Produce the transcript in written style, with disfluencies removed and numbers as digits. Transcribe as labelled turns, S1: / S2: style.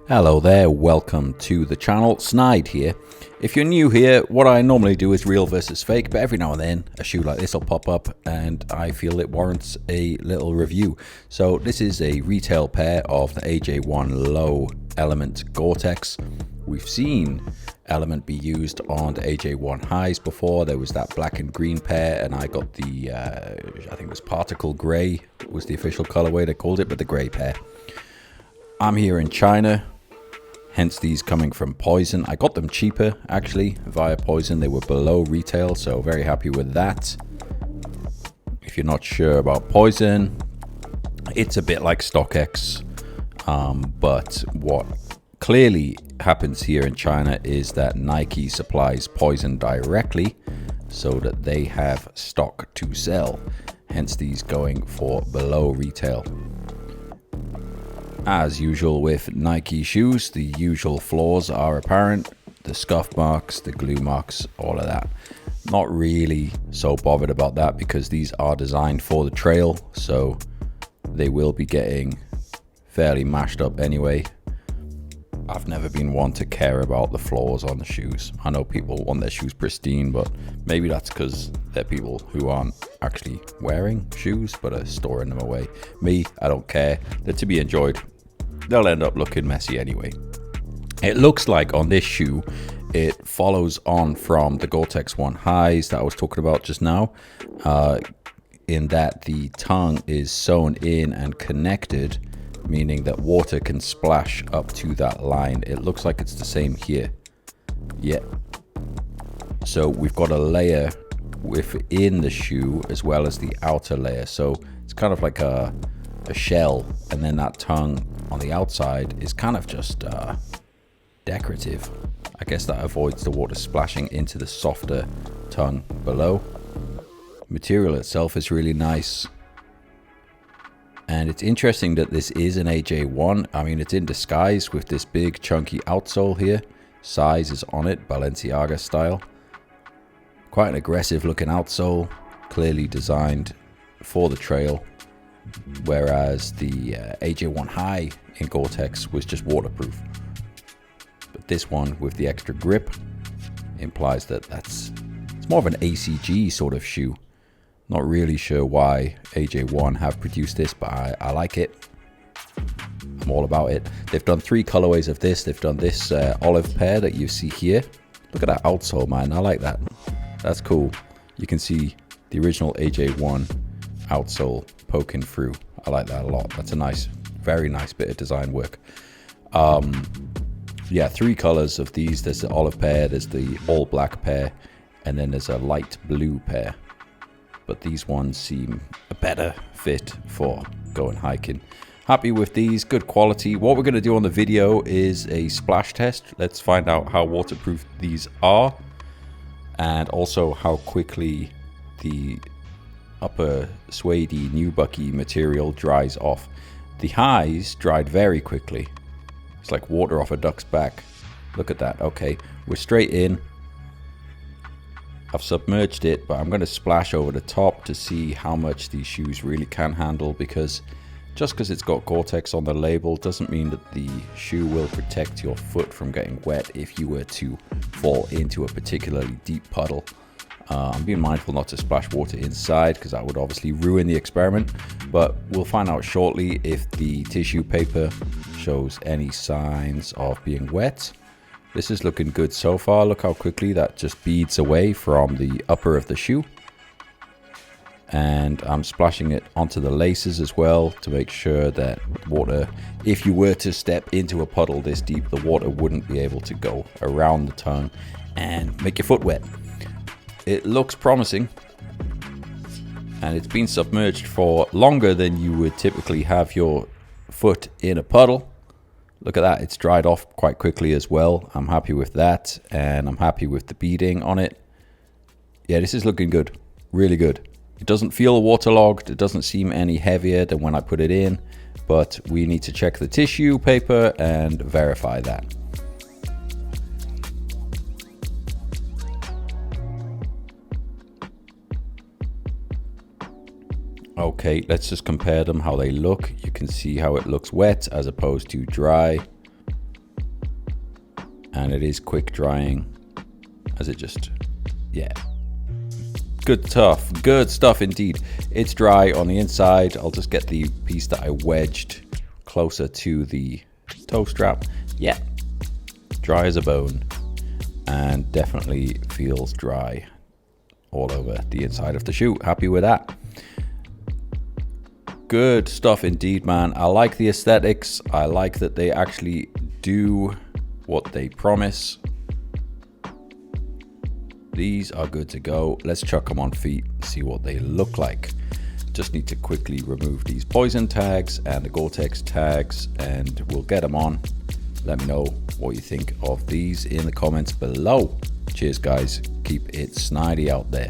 S1: Hello there, welcome to the channel. Snide here. If you're new here, what I normally do is real versus fake, but every now and then a shoe like this will pop up and I feel it warrants a little review. So this is a retail pair of the AJ1 Low Element Gore-Tex. We've seen Element be used on the AJ1 highs before. There was that black and green pair, and I got the, I think it was Particle Grey was the official colorway they called it, but the grey pair. I'm here in China. Hence these coming from Poison. I got them cheaper actually via Poison. They were below retail, so very happy with that. If you're not sure about Poison, it's a bit like StockX, but what clearly happens here in China is that Nike supplies Poison directly so that they have stock to sell. Hence these going for below retail. As usual with Nike shoes, the usual flaws are apparent. The scuff marks, the glue marks, all of that. Not really so bothered about that because these are designed for the trail, so they will be getting fairly mashed up anyway. I've never been one to care about the flaws on the shoes. I know people want their shoes pristine, but maybe that's because they're people who aren't actually wearing shoes but are storing them away. Me, I don't care. They're to be enjoyed. They'll end up looking messy anyway. It looks like on this shoe, it follows on from the Gore-Tex 1 highs that I was talking about just now, in that the tongue is sewn in and connected, meaning that water can splash up to that line. It looks like it's the same here. Yeah. So we've got a layer within the shoe as well as the outer layer. So it's kind of like a shell, and then that tongue on the outside is kind of just decorative. I guess that avoids the water splashing into the softer tongue below. Material itself is really nice. And it's interesting that this is an AJ1. I mean, it's in disguise with this big chunky outsole here. Size is on it, Balenciaga style. Quite an aggressive looking outsole, clearly designed for the trail. Whereas the AJ1 high in Gore-Tex was just waterproof. But this one with the extra grip implies that it's more of an ACG sort of shoe. Not really sure why AJ1 have produced this, but I like it. I'm all about it. They've done 3 colorways of this. They've done this olive pair that you see here. Look at that outsole, man. I like that. That's cool. You can see the original AJ1 outsole poking through. I like that a lot. That's a nice, very nice bit of design work. Yeah, 3 colors of these. There's the olive pair, there's the all black pair, and then there's a light blue pair. But these ones seem a better fit for going hiking. Happy with these, good quality. What we're going to do on the video is a splash test. Let's find out how waterproof these are, and also how quickly the upper suede-y nubucky material dries off. The highs dried very quickly. It's like water off a duck's back. Look at that. Okay, we're straight in. I've submerged it, but I'm going to splash over the top to see how much these shoes really can handle, because just because it's got Gore-Tex on the label doesn't mean that the shoe will protect your foot from getting wet if you were to fall into a particularly deep puddle. I'm being mindful not to splash water inside because that would obviously ruin the experiment, but we'll find out shortly if the tissue paper shows any signs of being wet. This is looking good so far. Look how quickly that just beads away from the upper of the shoe. And I'm splashing it onto the laces as well to make sure that water, if you were to step into a puddle this deep, the water wouldn't be able to go around the tongue and make your foot wet. It looks promising, and it's been submerged for longer than you would typically have your foot in a puddle. Look at that, it's dried off quite quickly as well. I'm happy with that, and I'm happy with the beading on it. Yeah, this is looking good, really good. It doesn't feel waterlogged, it doesn't seem any heavier than when I put it in, but we need to check the tissue paper and verify that. Okay, let's just compare them, how they look. You can see how it looks wet as opposed to dry. and it is quick drying, as it just, yeah, good stuff indeed. It's dry on the inside. I'll just get the piece that I wedged closer to the toe strap. Yeah, dry as a bone, and definitely feels dry all over the inside of the shoe. Happy with that. Good stuff indeed, man. I like the aesthetics. I like that they actually do what they promise. These are good to go. Let's chuck them on feet and see what they look like. Just need to quickly remove these poison tags and the Gore-Tex tags, and we'll get them on. Let me know what you think of these in the comments below. Cheers, guys. Keep it snidey out there.